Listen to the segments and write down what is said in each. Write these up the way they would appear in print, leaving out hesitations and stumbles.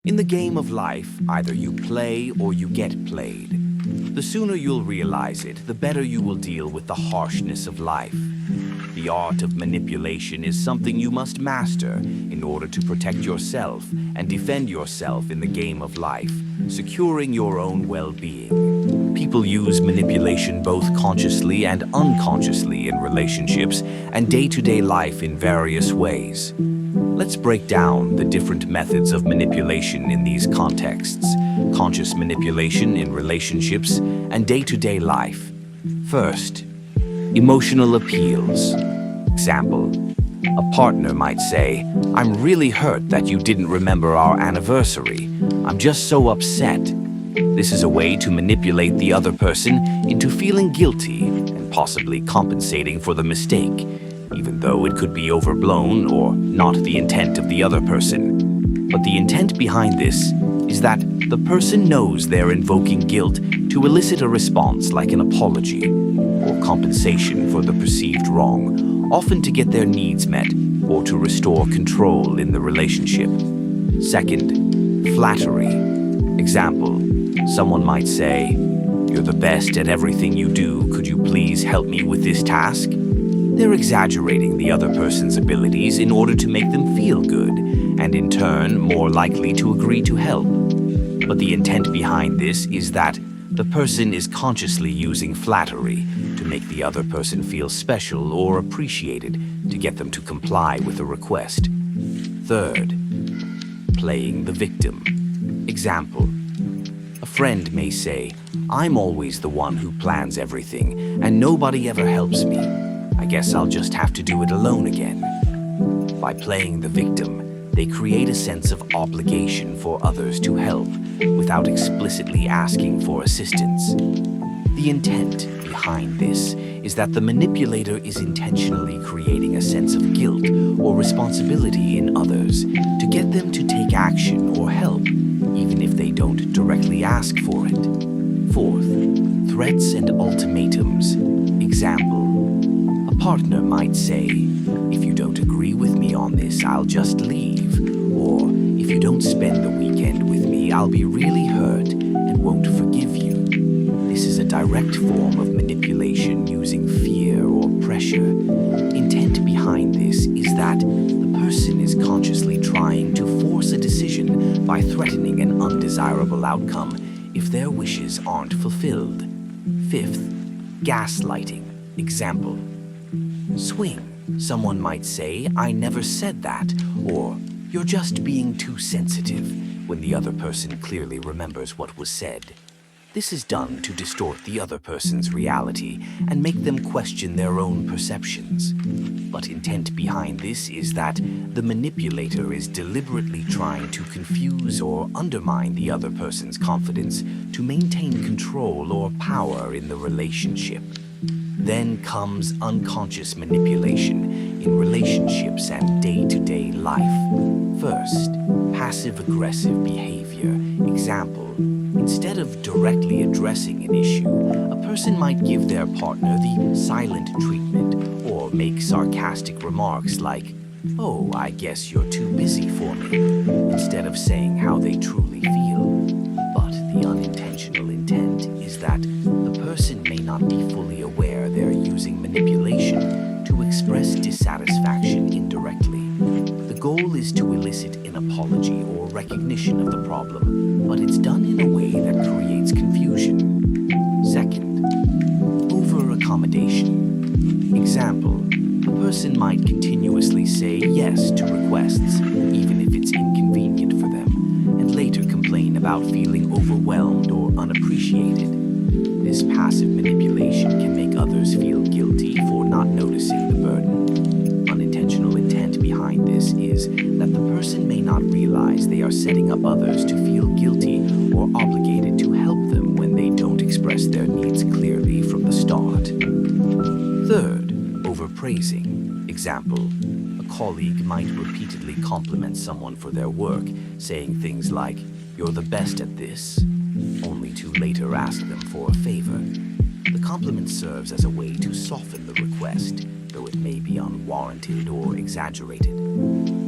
In the game of life, either you play or you get played. The sooner you'll realize it, the better you will deal with the harshness of life. The art of manipulation is something you must master in order to protect yourself and defend yourself in the game of life, securing your own well-being. People use manipulation both consciously and unconsciously in relationships and day-to-day life in various ways. Let's break down the different methods of manipulation in these contexts: conscious manipulation in relationships and day-to-day life. First, emotional appeals. Example, a partner might say, "I'm really hurt that you didn't remember our anniversary. I'm just so upset." This is a way to manipulate the other person into feeling guilty and possibly compensating for the mistake, even though it could be overblown or not the intent of the other person. But the intent behind this is that the person knows they're invoking guilt to elicit a response like an apology or compensation for the perceived wrong, often to get their needs met or to restore control in the relationship. Second, flattery. Example, someone might say, "You're the best at everything you do. Could you please help me with this task?" They're exaggerating the other person's abilities in order to make them feel good, and in turn, more likely to agree to help. But the intent behind this is that the person is consciously using flattery to make the other person feel special or appreciated to get them to comply with a request. Third, playing the victim. Example, a friend may say, "I'm always the one who plans everything, and nobody ever helps me. I guess I'll just have to do it alone again." By playing the victim, they create a sense of obligation for others to help without explicitly asking for assistance. The intent behind this is that the manipulator is intentionally creating a sense of guilt or responsibility in others to get them to take action or help, even if they don't directly ask for it. Fourth, threats and ultimatums. Example, a partner might say, "If you don't agree with me on this, I'll just leave," or "If you don't spend the weekend with me, I'll be really hurt and won't forgive you." This is a direct form of manipulation using fear or pressure. Intent behind this is that the person is consciously trying to force a decision by threatening an undesirable outcome if their wishes aren't fulfilled. Fifth, gaslighting. Example, swing. Someone might say, "I never said that," or "You're just being too sensitive," when the other person clearly remembers what was said. This is done to distort the other person's reality and make them question their own perceptions. But intent behind this is that the manipulator is deliberately trying to confuse or undermine the other person's confidence to maintain control or power in the relationship. Then comes unconscious manipulation in relationships and day-to-day life. First, passive-aggressive behavior. Example, instead of directly addressing an issue, a person might give their partner the silent treatment or make sarcastic remarks like, "Oh, I guess you're too busy for me," instead of saying how they truly feel. But the unintentional intent is that the person may not be fully aware they're using manipulation to express dissatisfaction indirectly. The goal is to elicit an apology or recognition of the problem, but it's done in a way that creates confusion. Second, over-accommodation. Example, a person might continuously say yes to requests, even if it's inconvenient for them, and later complain about feeling overwhelmed or unappreciated. This passive manipulation can make others feel guilty for not noticing the burden. Unintentional intent behind this is that the person may not realize they are setting up others to feel guilty or obligated to help them when they don't express their needs clearly from the start. Third, overpraising. Example, a colleague might repeatedly compliment someone for their work, saying things like, "You're the best at this," only to later ask them for a favor. The compliment serves as a way to soften the request, though it may be unwarranted or exaggerated.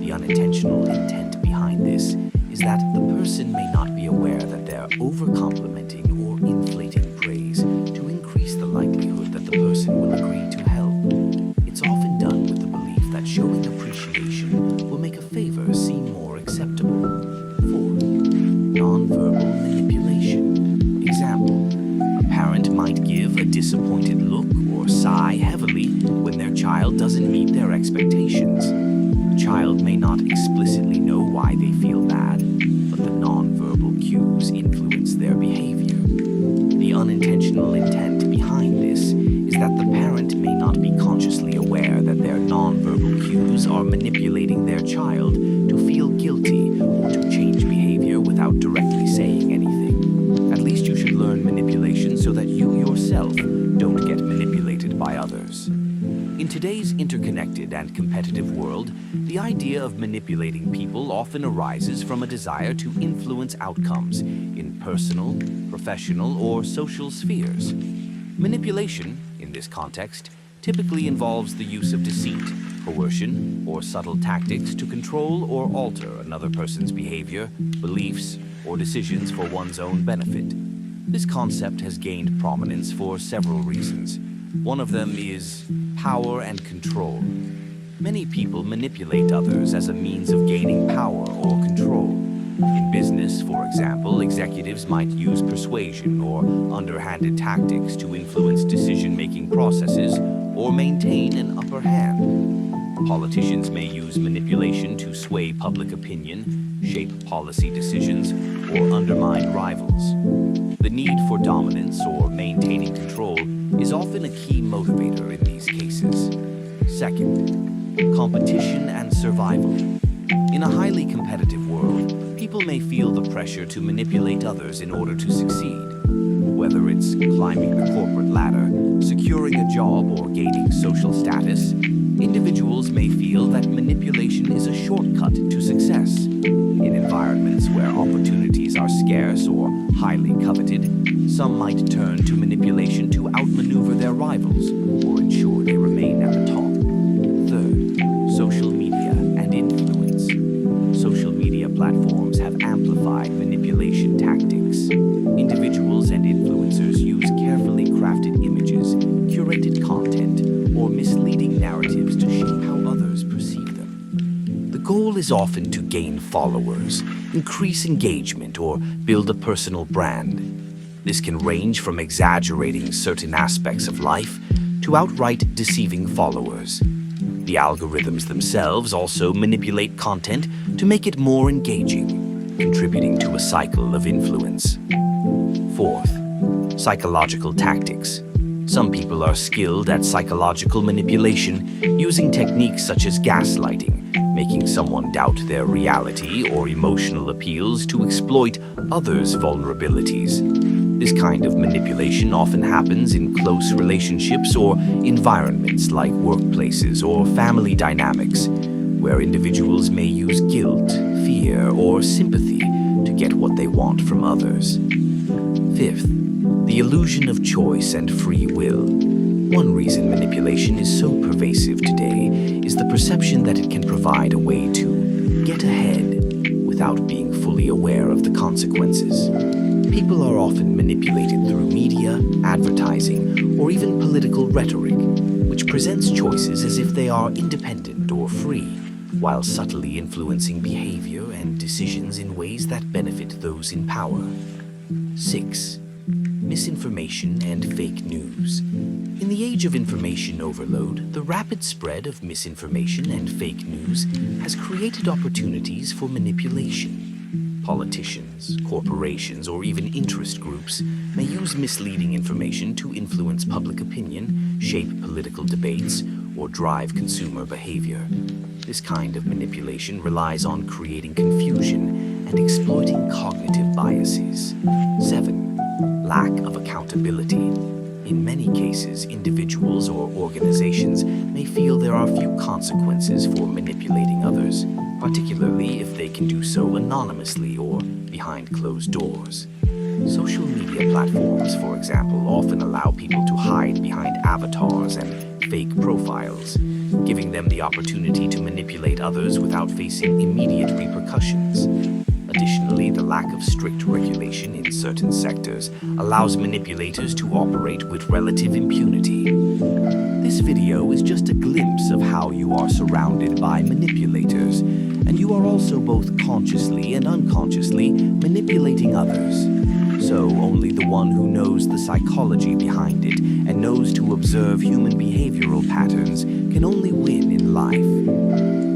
The unintentional intent behind this is that the person may not be aware that they're over-complimenting or inflating praise to increase the likelihood that the person will agree to help. It's often done with the belief that showing appreciation will make a favor seem more acceptable. 4. Nonverbal manipulation. Example: a parent might give a disappointed look or sigh heavily when their child doesn't meet their expectations. The child may not explicitly know why they feel bad, but the nonverbal cues influence their behavior. The unintentional intent behind this is that the parent may not be consciously aware that their nonverbal cues are manipulating their child to feel guilty or to change behavior without directly saying anything. At least you should learn manipulation so that you yourself don't get manipulated by others. In today's interconnected and competitive world, the idea of manipulating people often arises from a desire to influence outcomes in personal, professional, or social spheres. Manipulation, in this context, typically involves the use of deceit, coercion, or subtle tactics to control or alter another person's behavior, beliefs, or decisions for one's own benefit. This concept has gained prominence for several reasons. One of them is power and control. Many people manipulate others as a means of gaining power or control. In business, for example, executives might use persuasion or underhanded tactics to influence decision-making processes or maintain an upper hand. Politicians may use manipulation to sway public opinion, shape policy decisions, or undermine rivals. The need for dominance or maintaining control is often a key motivator in these cases. Second, competition and survival. In a highly competitive world, people may feel the pressure to manipulate others in order to succeed. Whether it's climbing the corporate ladder, securing a job, or gaining social status, individuals may feel that manipulation is a shortcut to success. In environments where opportunities are scarce or highly coveted, some might turn to manipulation to outmaneuver their rivals or ensure they remain at the top. Third, social media and influence. Social media platforms have amplified manipulation tactics. Individuals and influencers use carefully crafted images, curated content, or misleading narratives to shape how others perceive them. The goal is often to gain followers, increase engagement, or build a personal brand. This can range from exaggerating certain aspects of life to outright deceiving followers. The algorithms themselves also manipulate content to make it more engaging, contributing to a cycle of influence. Fourth, psychological tactics. Some people are skilled at psychological manipulation, using techniques such as gaslighting, making someone doubt their reality, or emotional appeals to exploit others' vulnerabilities. This kind of manipulation often happens in close relationships or environments like workplaces or family dynamics, where individuals may use guilt, fear, or sympathy to get what they want from others. Fifth, the illusion of choice and free will. One reason manipulation is so pervasive today is the perception that it can provide a way to get ahead without being fully aware of the consequences. People are often manipulated through media, advertising, or even political rhetoric, which presents choices as if they are independent or free, while subtly influencing behavior and decisions in ways that benefit those in power. 6. Misinformation and fake news. In the age of information overload, the rapid spread of misinformation and fake news has created opportunities for manipulation. Politicians, corporations, or even interest groups may use misleading information to influence public opinion, shape political debates, or drive consumer behavior. This kind of manipulation relies on creating confusion and exploiting cognitive biases. 7. Lack of accountability. In many cases, individuals or organizations may feel there are few consequences for manipulating others, particularly if they can do so anonymously or behind closed doors. Social media platforms, for example, often allow people to hide behind avatars and fake profiles, giving them the opportunity to manipulate others without facing immediate repercussions. Additionally, the lack of strict regulation in certain sectors allows manipulators to operate with relative impunity. This video is just a glimpse of how you are surrounded by manipulators, and you are also both consciously and unconsciously manipulating others. So only the one who knows the psychology behind it and knows to observe human behavioral patterns can only win in life.